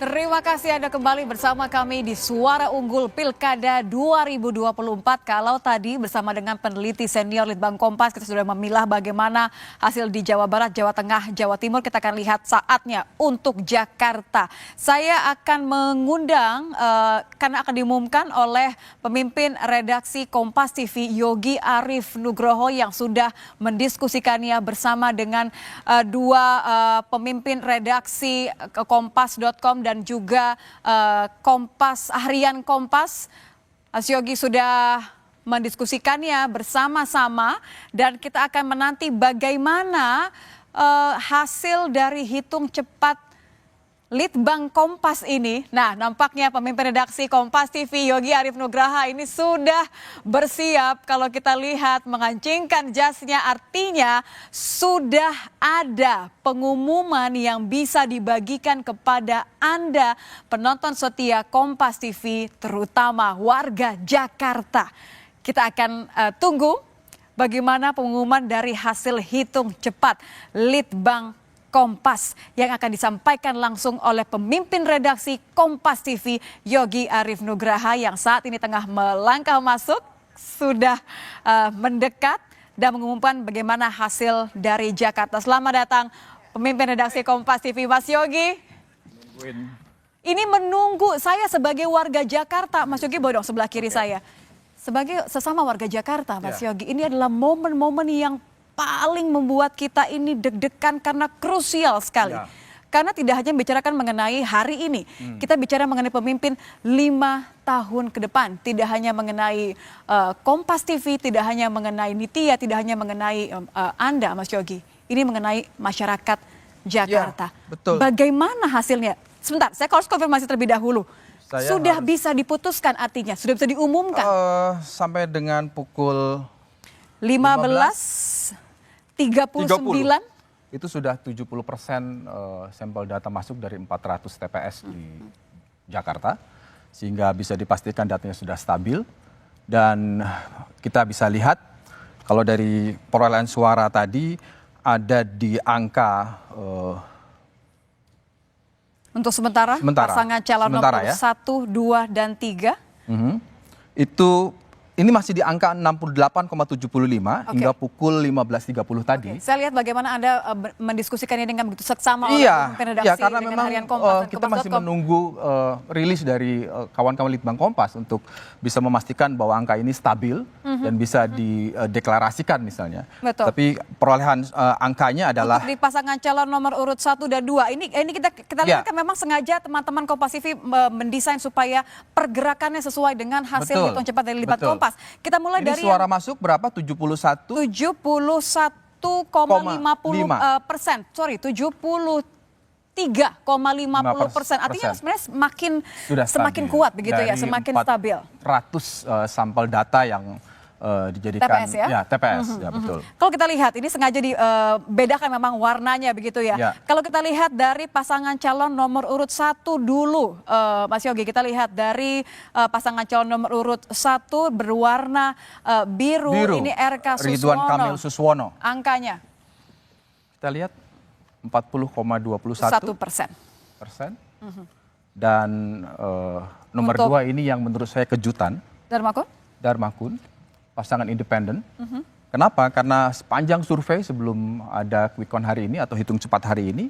Terima kasih Anda kembali bersama kami di Suara Unggul Pilkada 2024. Kalau tadi bersama dengan peneliti senior Litbang Kompas kita sudah memilah bagaimana hasil di Jawa Barat, Jawa Tengah, Jawa Timur. Kita akan lihat saatnya untuk Jakarta. Saya akan mengundang karena akan diumumkan oleh pemimpin redaksi Kompas TV Yogi Arif Nugroho yang sudah mendiskusikannya bersama dengan dua pemimpin redaksi Kompas.com dan juga Kompas, Harian Kompas. Mas Yogi sudah mendiskusikannya bersama-sama dan kita akan menanti bagaimana hasil dari hitung cepat Litbang Kompas ini. Nah, nampaknya pemimpin redaksi Kompas TV Yogi Arif Nugroho ini sudah bersiap. Kalau kita lihat mengancingkan jasnya, artinya sudah ada pengumuman yang bisa dibagikan kepada Anda penonton setia Kompas TV, terutama warga Jakarta. Kita akan tunggu bagaimana pengumuman dari hasil hitung cepat Litbang Kompas yang akan disampaikan langsung oleh pemimpin redaksi Kompas TV Yogi Arif Nugroho yang saat ini tengah melangkah masuk, sudah mendekat dan mengumumkan bagaimana hasil dari Jakarta. Selamat datang pemimpin redaksi Kompas TV, Mas Yogi. Ini menunggu, saya sebagai warga Jakarta, Mas Yogi boleh dong sebelah kiri saya. Sebagai sesama warga Jakarta, Mas Yogi, ini adalah momen-momen yang paling membuat kita ini deg-degan karena krusial sekali. Karena tidak hanya bicarakan mengenai hari ini, kita bicara mengenai pemimpin 5 tahun ke depan. Tidak hanya mengenai Kompas TV, tidak hanya mengenai Nitya, tidak hanya mengenai Anda, Mas Yogi. Ini mengenai masyarakat Jakarta. Ya, betul. Bagaimana hasilnya? Sebentar, saya harus konfirmasi terlebih dahulu. Sudah bisa diputuskan artinya, sudah bisa diumumkan? Sampai dengan pukul 15.39 itu sudah 70% sampel data masuk dari 400 TPS di Jakarta, sehingga bisa dipastikan datanya sudah stabil. Dan kita bisa lihat kalau dari perolehan suara tadi ada di angka untuk sementara pasangan calon nomor 1, 2, dan 3 itu ini masih di angka 68,75 hingga pukul 15.30 tadi. Saya lihat bagaimana Anda mendiskusikannya dengan begitu seksama oleh pemimpin redaksi karena dengan memang Harian Kompas kita masih menunggu rilis dari kawan-kawan Litbang Kompas untuk bisa memastikan bahwa angka ini stabil dan bisa dideklarasikan misalnya. Betul. Tapi perolehan angkanya adalah untuk di pasangan calon nomor urut 1 dan 2. Ini kita lihat kan memang sengaja teman-teman Kompas TV mendesain supaya pergerakannya sesuai dengan hasil hitung cepat dari Litbang Kompas. Kita mulai ini dari suara masuk berapa? 71,50%. Sorry, 73,50%. Artinya sebenarnya semakin kuat begitu ya, semakin stabil. 400 sampel data yang dijadikan TPS ya? TPS, ya betul. Kalau kita lihat ini sengaja dibedakan memang warnanya begitu ya. Kalau kita lihat dari pasangan calon nomor urut 1 dulu, Mas Yogi, kita lihat dari pasangan calon nomor urut 1 berwarna biru. Ini RK Suswono. Ridwan Kamil Suswono. Angkanya? Kita lihat 40,21%. Dan nomor 2 ini yang menurut saya kejutan. Darmakun. Pasangan independen. Kenapa? Karena sepanjang survei sebelum ada quick count hari ini atau hitung cepat hari ini,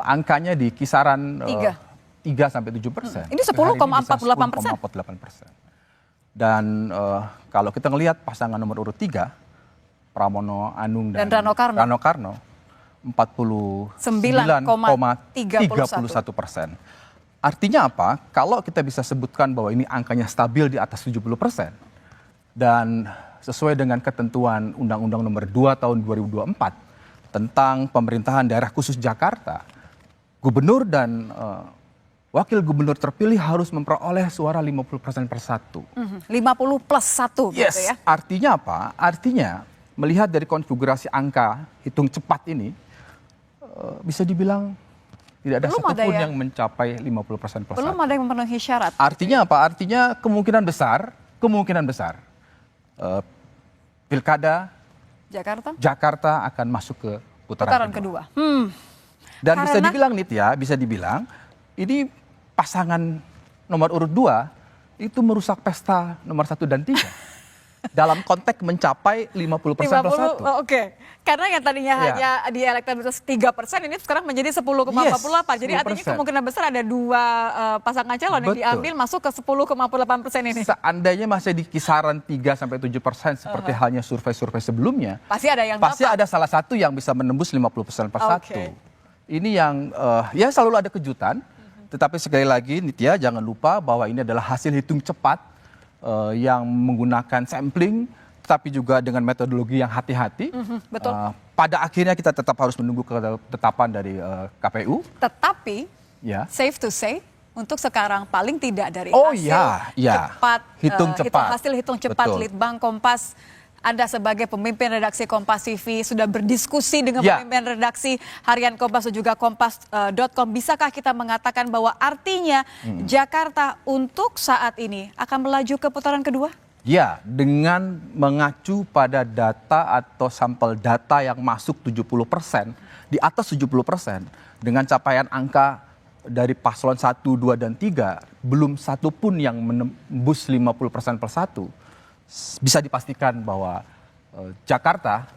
angkanya di kisaran 3-7%. Ini 10,48%. Dan kalau kita melihat pasangan nomor urut 3, Pramono Anung dan Rano Karno, 49,31%. Artinya apa? Kalau kita bisa sebutkan bahwa ini angkanya stabil di atas 70%, dan sesuai dengan ketentuan Undang-Undang Nomor 2 Tahun 2024 tentang pemerintahan daerah khusus Jakarta, gubernur dan wakil gubernur terpilih harus memperoleh suara 50% per 1. 50 plus 1 gitu ya. Artinya apa? Artinya melihat dari konfigurasi angka hitung cepat ini, bisa dibilang tidak ada satupun yang mencapai 50% plus 1. Belum ada yang memenuhi syarat. Artinya apa? Artinya kemungkinan besar Pilkada Jakarta akan masuk ke putaran kedua. Dan bisa dibilang Nitya, bisa dibilang ini pasangan nomor urut 2 itu merusak pesta nomor 1 dan 3. Dalam konteks mencapai 50% plus 1. Oke. Karena yang tadinya hanya di elektabilitas 3%, ini sekarang menjadi 10,48. Jadi artinya kemungkinan besar ada 2 pasangan calon yang diambil masuk ke 10,48% ini. Seandainya masih di kisaran 3-7% seperti halnya survei-survei sebelumnya, pasti ada salah satu yang bisa menembus 50% plus 1. Ini yang ya selalu ada kejutan. Tetapi sekali lagi Nitya, jangan lupa bahwa ini adalah hasil hitung cepat yang menggunakan sampling, tapi juga dengan metodologi yang hati-hati. Betul. Pada akhirnya kita tetap harus menunggu ketetapan dari KPU. Tetapi, safe to say, untuk sekarang paling tidak dari hasil hitung cepat Litbang Kompas. Anda sebagai pemimpin redaksi Kompas TV sudah berdiskusi dengan pemimpin redaksi harian Kompas dan juga kompas.com. Bisakah kita mengatakan bahwa artinya Jakarta untuk saat ini akan melaju ke putaran kedua? Ya, dengan mengacu pada data atau sampel data yang masuk 70%, di atas 70%, dengan capaian angka dari paslon 1, 2, dan 3, belum satu pun yang menembus 50% plus 1. Bisa dipastikan bahwa Jakarta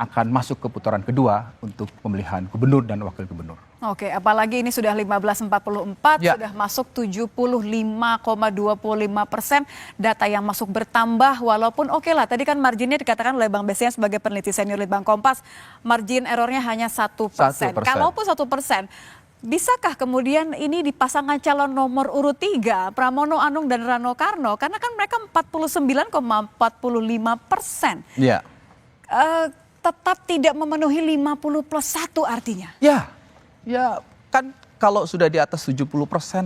akan masuk ke putaran kedua untuk pemilihan gubernur dan wakil gubernur. Oke, apalagi ini sudah 1544, sudah masuk 75,25%. Data yang masuk bertambah, walaupun oke lah, tadi kan marginnya dikatakan oleh Bang Besian sebagai peneliti senior Litbang Kompas, margin errornya hanya 1%. Kalaupun 1%, bisakah kemudian ini di pasangan calon nomor urut 3, Pramono Anung dan Rano Karno, karena kan mereka 49,45%. Iya. Tetap tidak memenuhi 50 plus 1 artinya. Ya kan kalau sudah di atas 70%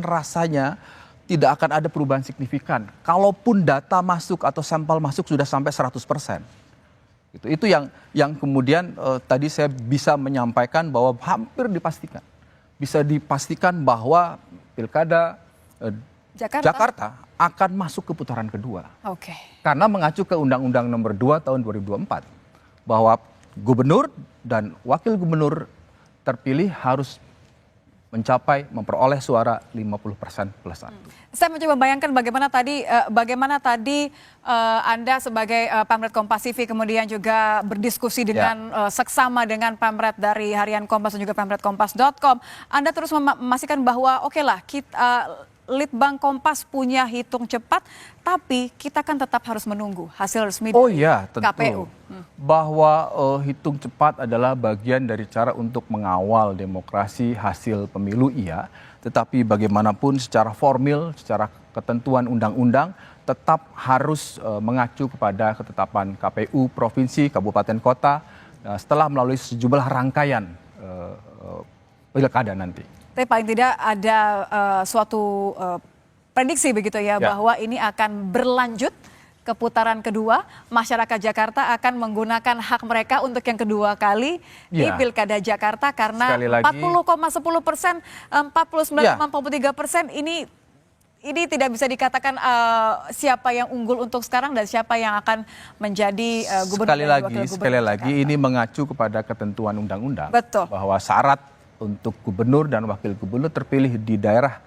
rasanya tidak akan ada perubahan signifikan. Kalaupun data masuk atau sampel masuk sudah sampai 100%. Itu yang kemudian tadi saya bisa menyampaikan bahwa hampir dipastikan. Bisa dipastikan bahwa Pilkada Jakarta akan masuk ke putaran kedua. Karena mengacu ke Undang-Undang Nomor 2 Tahun 2024 bahwa gubernur dan wakil gubernur terpilih harus memperoleh suara 50% plus 1. Saya mencoba bayangkan bagaimana tadi Anda sebagai pamret Kompas TV kemudian juga berdiskusi dengan seksama dengan pamret dari harian Kompas dan juga pamret kompas.com. Anda terus memastikan bahwa oke lah, Litbang Kompas punya hitung cepat, tapi kita kan tetap harus menunggu hasil resmi dari tentu. KPU. Bahwa hitung cepat adalah bagian dari cara untuk mengawal demokrasi hasil pemilu, tetapi bagaimanapun secara formil, secara ketentuan undang-undang tetap harus mengacu kepada ketetapan KPU provinsi, kabupaten, kota setelah melalui sejumlah rangkaian pilkada nanti. Tapi paling tidak ada suatu prediksi begitu bahwa ini akan berlanjut ke putaran kedua. Masyarakat Jakarta akan menggunakan hak mereka untuk yang kedua kali di Pilkada Jakarta karena 40,10%, 49,43% ini tidak bisa dikatakan siapa yang unggul untuk sekarang dan siapa yang akan menjadi gubernur. Sekali lagi ini mengacu kepada ketentuan undang-undang. Betul. Bahwa syarat untuk gubernur dan wakil gubernur terpilih di daerah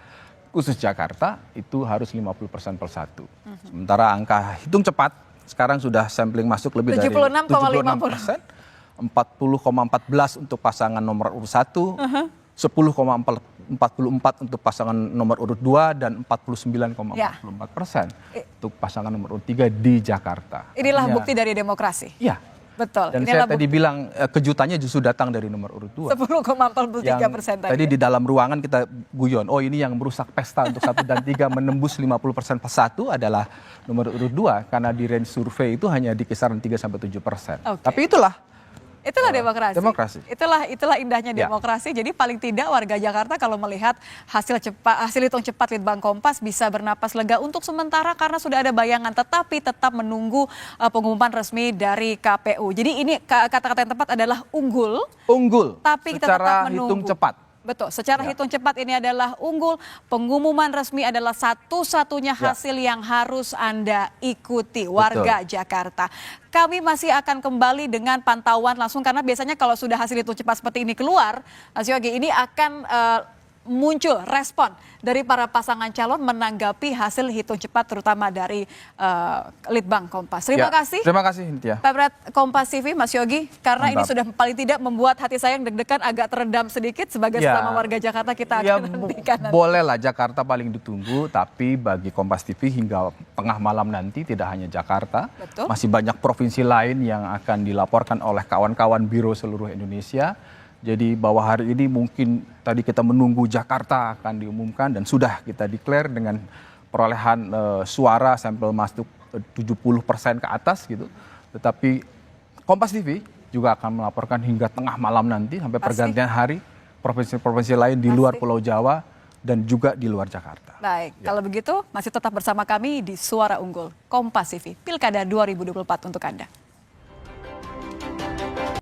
khusus Jakarta itu harus 50% plus 1. Sementara angka hitung cepat sekarang sudah sampling masuk lebih dari 76%, 40,14 untuk pasangan nomor urut 1, 10,44 untuk pasangan nomor urut 2, dan 49,44% untuk pasangan nomor urut 3 di Jakarta. Inilah bukti dari demokrasi. Betul. Dan saya tadi bilang kejutannya justru datang dari nomor urut 2. 10,43% tadi. Tadi di dalam ruangan kita guyon, ini yang merusak pesta untuk 1 dan 3 menembus 50% plus 1 adalah nomor urut 2. Karena di range survei itu hanya di kisaran 3-7%. Tapi itulah demokrasi. Itulah indahnya demokrasi. Jadi paling tidak warga Jakarta kalau melihat hasil hitung cepat Litbang Kompas bisa bernapas lega untuk sementara karena sudah ada bayangan, tetapi tetap menunggu pengumuman resmi dari KPU. Jadi ini kata-kata yang tepat adalah unggul. Tapi kita tetap menunggu. Hitung cepat. Betul, secara hitung cepat ini adalah unggul. Pengumuman resmi adalah satu-satunya hasil yang harus Anda ikuti, warga Jakarta. Kami masih akan kembali dengan pantauan langsung karena biasanya kalau sudah hasil hitung cepat seperti ini keluar, Mas Yogi, ini akan muncul respon dari para pasangan calon menanggapi hasil hitung cepat terutama dari Litbang Kompas. Terima kasih. Terima kasih Nitya. Pemret Kompas TV, Mas Yogi, karena ini Mantap. sudah paling tidak membuat hati saya yang deg-degan agak teredam sedikit sebagai sesama warga Jakarta kita akan nantikan. Boleh lah Jakarta paling ditunggu, tapi bagi Kompas TV hingga tengah malam nanti tidak hanya Jakarta, Betul. masih banyak provinsi lain yang akan dilaporkan oleh kawan-kawan Biro seluruh Indonesia. Jadi bahwa hari ini mungkin tadi kita menunggu Jakarta akan diumumkan dan sudah kita declare dengan perolehan suara sampel masuk 70% ke atas gitu. Tetapi Kompas TV juga akan melaporkan hingga tengah malam nanti sampai pergantian hari provinsi-provinsi lain di luar Pulau Jawa dan juga di luar Jakarta. Baik, kalau begitu masih tetap bersama kami di Suara Unggul Kompas TV Pilkada 2024 untuk Anda.